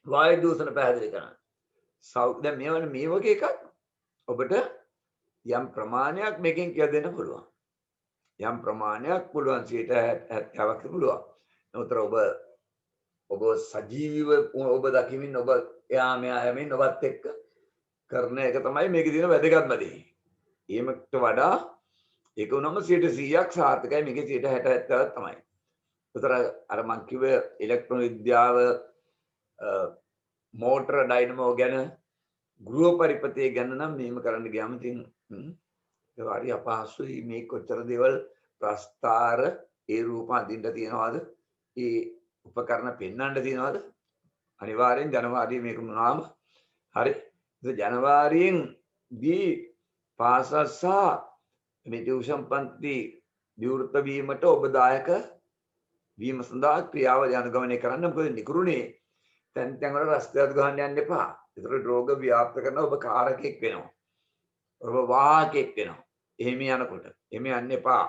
වායු දූෂණ පැහැදිලි කරන්න. දැන් මේ වගේ එකක් ඔබට යම් ප්‍රමාණයක් මේකෙන් කියලා දෙන්න පුළුවන්. යම් ප්‍රමාණයක් පුළුවන් 70ක් පුළුවන්. නමුත් ඔබ සජීවීව ඔබ දකිමින් ඔබ එයා මෙයා යමින් ඔබත් එක්ක කරන එක තමයි මේකේ තියෙන වැදගත්ම දේ. ඊමකට වඩා ඒක උනම 100%ක් සාර්ථකයි. මේකේ 60-70ක් තමයි. උතර අර මං කිව්වේ ඉලෙක්ට්‍රෝන විද්‍යාව මෝටර ඩයිනමෝ ගැන ගෘහ පරිපථය ගැන නම් මෙහෙම කරන්න ගියාම ඉතින් වාරි අපහසුයි මේ කොච්චර දේවල් ප්‍රස්ථාර ඒ රූප අඳින්න තියනවාද ඒ උපකරණ පෙන්වන්න තියනවාද අනිවාර්යෙන් ජනවාරියේ මේක මොනවාම හරි ජනවාරියෙන් දී පාසල් සහ මේ ටියුෂන් පන්ති විවෘත වීමට ඔබ දායක වීම සඳහා ක්‍රියාවලිය අනුගමනය කරන්න මොකද නිකුරුනේ තැන් තැන් වල රස්තියක් ගහන්න යන්න එපා. ඒතර රෝග ව්‍යාප්ත කරන ඔබ කාරකෙක් වෙනවා. ඔබ වාහකෙක් වෙනවා. එහෙම යනකොට එහෙම යන්න එපා.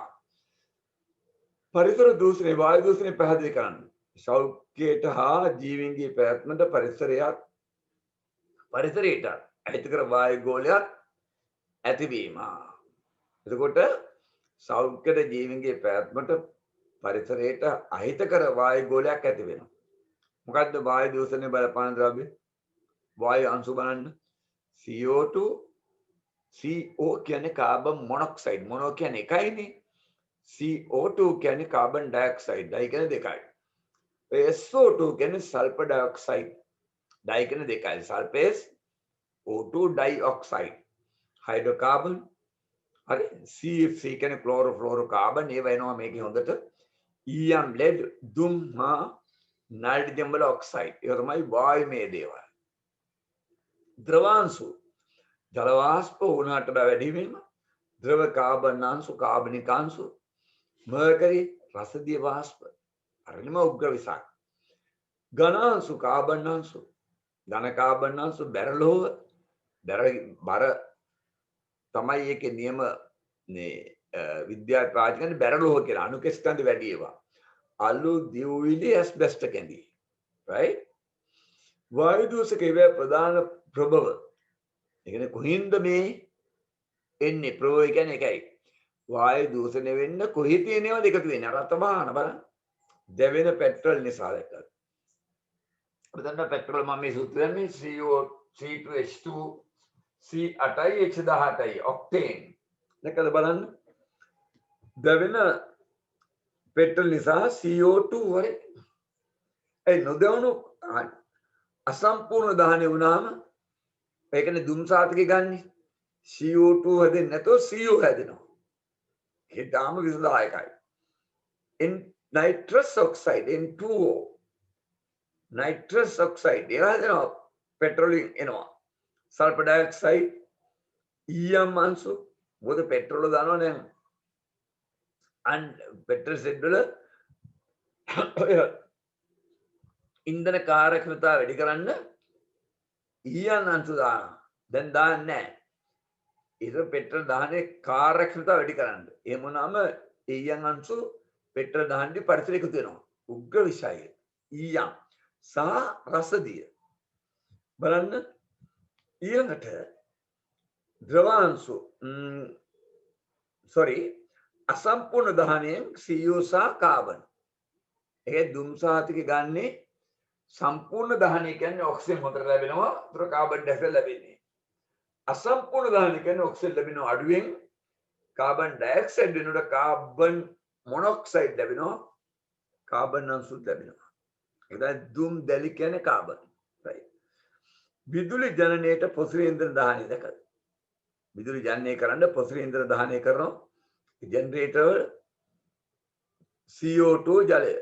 පරිසර දූෂණය වායු දූෂණය පැහැදිලි කරන්න. සෞඛ්‍යයට හා ජීවීන්ගේ පැවැත්මට පරිසරයට අහිතකර වායු ගෝලයක් ඇතිවීම. එතකොට සෞඛ්‍යයට ජීවීන්ගේ පැවැත්මට පරිසරයට අහිතකර වායු ගෝලයක් ඇති වෙනවා. මොකද්ද වායු දූෂණය බලපාන ද්‍රව්‍ය? වායු අංශු බලන්න. CO2 CO කියන්නේ කාබන් මොනොක්සයිඩ්. මොනෝ කියන්නේ එකයිනේ. CO2 කියන්නේ කාබන් ඩයොක්සයිඩ්. ඩයි කියන්නේ දෙකයි. SO2 කියන්නේ සල්ෆර් ඩයොක්සයිඩ්. ඩයි කියන්නේ දෙකයි. සල්ෆේස් O2 ඩයිऑක්සයිඩ්. හයිඩ්‍රෝකාබන්. හරි. CFC කියන්නේ ක්ලෝරෝෆ්ලෝරෝකාබන්. ඒව එනවා මේකේ හොඳට. ඊයම් ලෙඩ් දුම් හා නයිට්‍රජන් වල ඔක්සයිඩ්. ඒක තමයි වායුමය දේවල්. ද්‍රවාංශු ජල වාෂ්ප උණාට වැඩි වීම, ද්‍රව කාබන් අංශු කාබනික අංශු, මර්කරි රසදිය වාෂ්ප අරිනම උග්‍ර විසක්. ඝන අංශු කාබන් අංශු, ඝන කාබන් අංශු බැරලෝහ බර තමයි ඒකේ නියම මේ විද්‍යා ප්‍රාජිකන්නේ බැරලෝහ කියලා අණුකෙස්කන්ධ වැඩි ඒවා. අලු දියුවිලි ඇස්බෙස්ට් කැඳි. right? වායු දූෂකයේ ප්‍රධාන ප්‍රභව. ඒ කියන්නේ කොහින්ද මේ එන්නේ ප්‍රභව කියන්නේ එකයි. වායු දූෂණය වෙන්න කොහි තියෙනවද එකතු වෙන්නේ? අර තබාන බලන්න. දැවෙන පෙට්‍රල් නිසා දැක්කද? අපිට පෙට්‍රල් මම මේ සූත්‍රයෙන් මේ CO C2H2 C8යි H18යි ඔක්ටේන්. දැක්කද බලන්න? දැවෙන පෙට්‍රල් නිසා CO2 වරේ ඒ නොදවණු අසම්පූර්ණ දහනය වුණාම ඒකනේ දුම් සාතකේ ගන්න CO2 හැදෙන්නේ නැතෝ CO හැදෙනවා. ඒ දාම විසදායකයි. nitrous oxide N2O nitrous oxide ඒ හැදෙනවා පෙට්‍රෝලින් එනවා. සල්ෆර් ඩයොක්සයිඩ් ඊයම් අංශු මොකද පෙට්‍රෝල දානවනේ and petrol set වල ඉන්ධන කාර්යක්ෂමතාව වැඩි කරන්න ඊයන් අංශු දානවා. දැන් දාන්නේ නැහැ. ඒක පෙට්‍රල් දහනේ කාර්යක්ෂමතාව වැඩි කරන්න. එහෙම වුණාම ඊයන් අංශු පෙට්‍රල් දහන්නේ පරිසරයට එකතු වෙනවා. උග්‍ර විෂය. ඊයන් සහ රසදිය. බලන්න ඊළඟට ද්‍රවාංශු අසම්පූර්ණ දහනයෙන් CO සහ කාබන්. ඒ දුම් සහතික ගන්නේ සම්පූර්ණ දහනය කියන්නේ ඔක්සිජන් හොඳට ලැබෙනවා. ඒතර කාබන් ඩයොක්සයිඩ් ලැබෙන්නේ. අසම්පූර්ණ දහනය කියන්නේ ඔක්සිජන් ලැබෙනවා අඩුවෙන්. කාබන් ඩයොක්සයිඩ් වෙනකොට කාබන් මොනොක්සයිඩ් ලැබෙනවා. කාබන් අංශු ලැබෙනවා. ඒක දුම් දැලි කියන්නේ කාබන්. right. විදුලි ජනනයේට පොසිලි ඉන්ධන දහනය දැකලා. විදුලි ජනනය කරන්න පොසිලි ඉන්ධන දහනය කරනවා. ජෙනරේටර් CO2 ජලය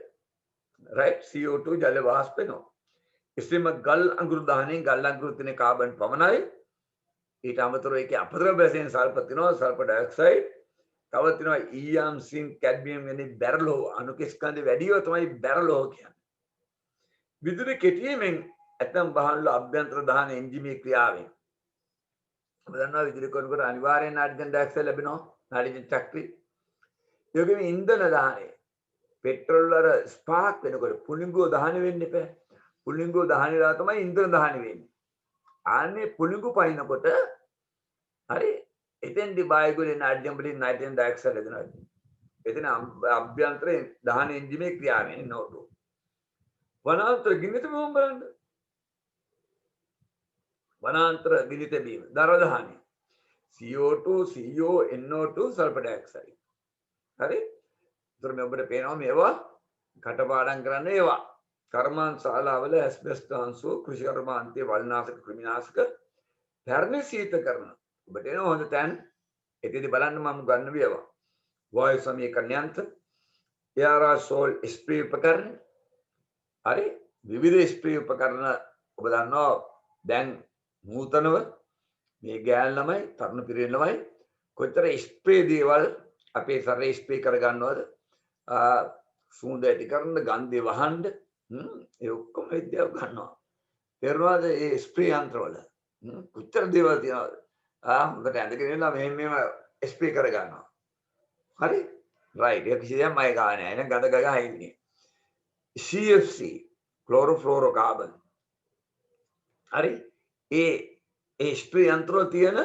right CO2 ජල වාෂ්ප වෙනවා. ඉස්සෙම ගල් අඟුරු දහනයෙන් ගල් අඟුරු තියෙන කාබන් පමණයි. ඊට අමතරව ඒකේ අපද්‍රව්‍ය වශයෙන් සල්ෆර් තියෙනවා සල්ෆර් ඩයොක්සයිඩ්. තව තියෙනවා ඊයම් සින් කැඩ්මියම් වැනි බැරලෝහ අණුකෙස්කන්ධ වැඩිව තමයි බැරලෝහ කියන්නේ. විදුලි කෙටීමෙන් ඇතම් බහන් වල අභ්‍යන්තර දහන එන්ජිමේ ක්‍රියාවෙන් ඔබ දන්නවා විදුලි කරනකොට අනිවාර්යෙන් නයිට්‍රජන් ඩයොක්සයිඩ් ලැබෙනවා. නයිට්‍රජන් චක්‍රය. යෝගෙම ඉන්ධන දහනය පෙට්‍රල් වල ස්පාර්ක් වෙනකොට පුලිංගෝ දහන වෙන්න එපා. පුලිංගෝ දහනලා තමයි ඉන්ධන දහන වෙන්නේ. ආන්නේ පුලිංගු පයින්නකොට හරි එතෙන්දි බයගුලේ නයිට්‍රජන් වලින් නයිට්‍රජන් ඩයොක්සයිඩ් හදනවා. එතන අභ්‍යන්තරේ දහන එන්ජිමේ ක්‍රියාවෙන් නෝටෝ. වනාන්තර ගිනිත බෝම්බ බලන්න. වනාන්තර ගිනිත බීම දර දහනය. CO2 CO NO2 sulphur dioxide. හරි? ඒතර මේ ඔබට පේනවා මේවා කටපාඩම් කරන්න ඒවා. කර්මාන්ත ශාලාවල ඇස්බෙස්ට් අංශු කෘෂි කර්මාන්තයේ වල්නාශක කෘමිනාශක පැරණි සීත කරන. ඔබට එනවා හොඳ තැන් එතෙදි බලන්න මම ගන්න වියවා. වායු සමීකරණ යන්ත්‍ර, එයාරසෝල් ස්ප්‍රේ උපකරණ, හරි විවිධ ස්ප්‍රේ උපකරණ ඔබ දන්නවා දැන් නූතනව මේ ගෑල් ළමයි තරුණ පිරිමි ළමයි කොච්චර ස්ප්‍රේ දේවල් අපේ ශරීරේ ස්ප්‍රේ කර ගන්නවද? සුවඳ ඇති කරන, ගන්ධය වහන්න ඒ ඔක්කොම විද්‍යාව ගන්නවා. තේරුණාද? ඒ ස්ප්‍රේ යන්ත්‍රවල කොච්චර දේවල් තියෙනවද? හොඳට ඇඳගෙන ඉන්නවා මෙහෙම ස්ප්‍රේ කර ගන්නවා. හරි? රයිට්. ඒක කිසියම් අය ගන්න නැහැ. එහෙනම් ගඳ ගගා ඉන්නේ. CFC ක්ලෝරෝෆ්ලෝරෝකාබන්. හරි? ඒ ස්ප්‍රේ යන්ත්‍රවල තියෙන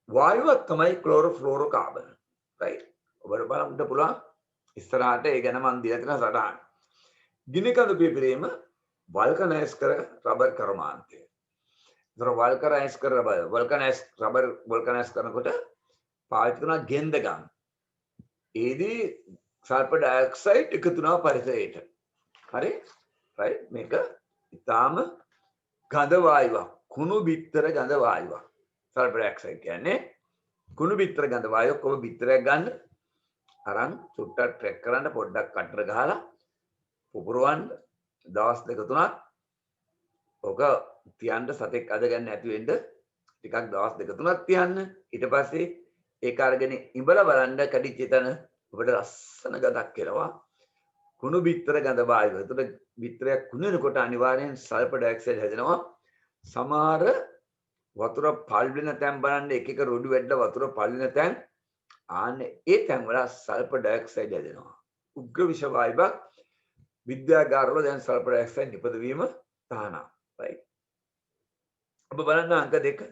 වායුවක් තමයි ක්ලෝරෝෆ්ලෝරෝකාබන්. රයිට්. ඔබට බලන්න පුළුවන් ඉස්සරහට ඒ ගැන මම දීලා තියෙන සටහන. ගිනි කඳු පිපිරීම වල්කනයිස් කර රබර් කර්මාන්තය. ඒතර වල්කනයිස් කර රබර් වල්කනයිස් කරනකොට පාවිච්චි කරන ගෙන්ද ගන්න. ඒදී සල්ෆර් ඩයොක්සයිඩ් එකතු වෙනවා පරිසරයට. හරි? රයිට්. මේක ඊටාම ගඳ වායුවක්. කුණු බිත්තර ගඳ වායුවක්. සල්ෆර් ඩයොක්සයිඩ් කියන්නේ කුණු බිත්තර ගඳ වායුවක්. ඔබ බිත්තරයක් ගන්න අරන් චුට්ටක් ට්‍රැක් කරන්න පොඩ්ඩක් කටර ගහලා පුපුරවන්න දවස් දෙක තුනක් ඔක තියන්න සතෙක් අදගන්න නැති වෙන්න ටිකක් දවස් දෙක තුනක් තියන්න. ඊට පස්සේ ඒක අරගෙන ඉඹලා බලන්න කැඩිච්ච තැන ඔබට ලස්සන ගඳක් එනවා. කුණු බිත්තර ගඳ වායුව. එතකොට බිත්තරයක් කුණු වෙනකොට අනිවාර්යෙන් සල්ෆර් ඩයොක්සයිඩ් හැදෙනවා. සමහර වතුර පල් වෙන තැන් බලන්න එක එක රොඩු වැඩලා වතුර පල් වෙන තැන් ආන්නේ ඒ තැන් වල සල්ෆර් ඩයොක්සයිඩ් හැදෙනවා. උග්‍ර විෂ වායුවක්. විද්‍යාගාරවල දැන් සල්ෆර් ඩයොක්සයිඩ් නිපදවීම තහනම්. right. ඔබ බලන්න අංක 2.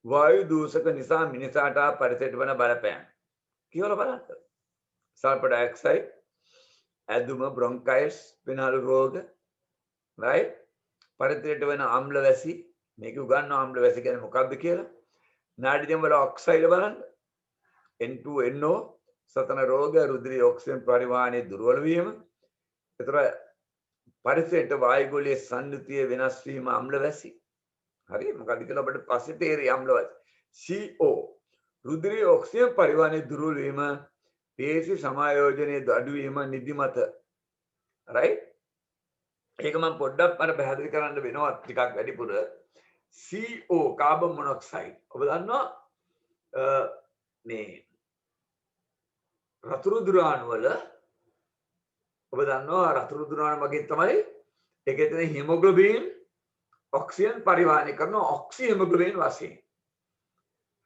වායු දූෂක නිසා මිනිසාට පරිසරයට වන බලපෑම. කියලා බලන්න. සල්ෆර් ඩයොක්සයිඩ්, ඇදුම, බ්‍රොන්කයිටස්, වෙනළු රෝග, right? පරිසරයට වෙන අම්ල වැසි. මේක උගන්වන අම්ල වැසි කියන්නේ මොකක්ද කියලා. නාඩි දෙම් වල ඔක්සයිඩ් බලන්න. N2NO, සතන රෝග, රුධිරයේ ඔක්සිජන් පරිවාහනයේ දුර්වල වීම. ඒතර පරිසරයට වායු ගෝලීය සංයුතිය වෙනස් වීම අම්ල වැසි. හරි? මොකද කියලා අපිට පස්සේ තේරෙයි අම්ල වැසි. CO, රුධිරයේ ඔක්සිජන් පරිවාහනයේ දුර්වල වීම, පේශි සමායෝජනයේ අඩු වීම, නිදිමත. right? ඒක මම පොඩ්ඩක් අර පැහැදිලි කරන්න වෙනවා ටිකක් වැඩිපුර. CO carbon monoxide. ඔබ දන්නවා මේ රතුරු දුරාණු වල ඔබ දන්නවා රතුරු දුරාණු වගේ තමයි ඒකේ තියෙන හිමොග්ලොබින් ඔක්සිජන් පරිවාහනය කරන ඔක්සි හිමොග්ලොබින් වශයෙන්.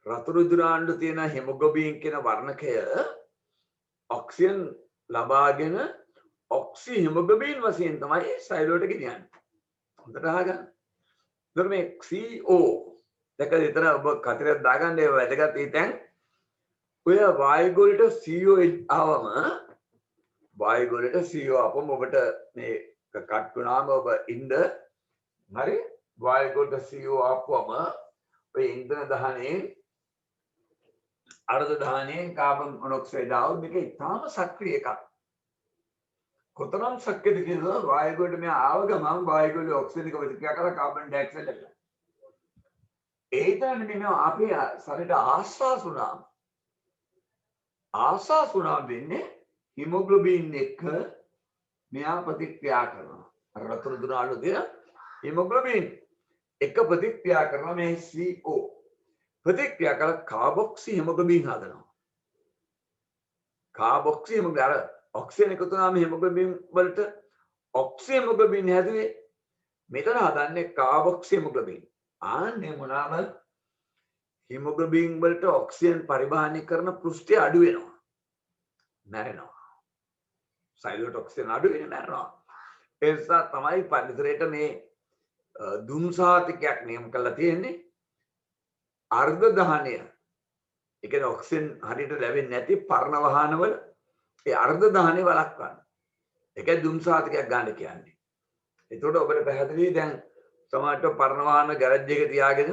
රතුරු දුරාණු තියෙන හිමොග්ලොබින් කියන වර්ණකය ඔක්සිජන් ලබාගෙන ඔක්සි හිමොග්ලොබින් වශයෙන් තමයි සෛලවලට ගෙනියන්නේ. හොඳට අහගන්න. ඒතර මේ CO දැක විතර ඔබ කතරයක් දාගන්න ඒ වැදගත් ඉතින් ඔය වායු ගෝලයට CO ආවම වායු ගෝලයට CO අපම ඔබට මේ කට් වුණාම ඔබ ඉන්න හරි වායු ගෝලයට CO ආපුවම ඔය ඉන්ධන දහනයෙන් අර්ධ දහනයෙන් කාබන් මොනොක්සයිඩ් ආව මේක ඉතාම සක්‍රිය එකක්. කොතරම් සක්‍රියද කියලා වායු ගෝලයට මේ ආව ගමන් වායු ගෝලයේ ඔක්සිජන් එක ප්‍රතික්‍රියා කරලා කාබන් ඩයොක්සයිඩ් ලැබෙනවා. ඒ තමයි මේ අපේ ශරීරයට ආස්වාස් වුණා වෙන්නේ හිමොග්ලොබින් එක මෙයා ප්‍රතික්‍රියා කරනවා. අර රතුරු දුරාළු දෙන හිමොග්ලොබින් එක ප්‍රතික්‍රියා කරනවා මේ CO ප්‍රතික්‍රියා කර කාබොක්සි හිමොග්ලොබින් හදනවා. කාබොක්සි හිමොග්ලොබින් අර ඔක්සිජන් එකතු වුණාම හිමොග්ලොබින් වලට ඔක්සි හිමොග්ලොබින් හැදුවේ මෙතන හදන්නේ කාබොක්සි හිමොග්ලොබින්. ආන්නේ මොනවාම හිමොග්ලොබින් වලට ඔක්සිජන් පරිවහනය කරන පෘෂ්ඨය අඩු වෙනවා. මැරෙනවා. සෛලවලට ඔක්සිජන් අඩු වෙන මැරෙනවා. ඒ නිසා තමයි පරිසරයට මේ දුම් සාතිකයක් නියම කරලා තියෙන්නේ. අර්ධ දහනය. ඒ කියන්නේ ඔක්සිජන් හරියට ලැබෙන්නේ නැති පරණ වාහනවල ඒ අර්ධ දහනය වළක්වන්න. ඒකයි දුම් සාතිකයක් ගන්න කියන්නේ. එතකොට ඔබට පැහැදිලි දැන් සමහරට පරණ වාහන ගෑරේජ් එකේ තියාගෙන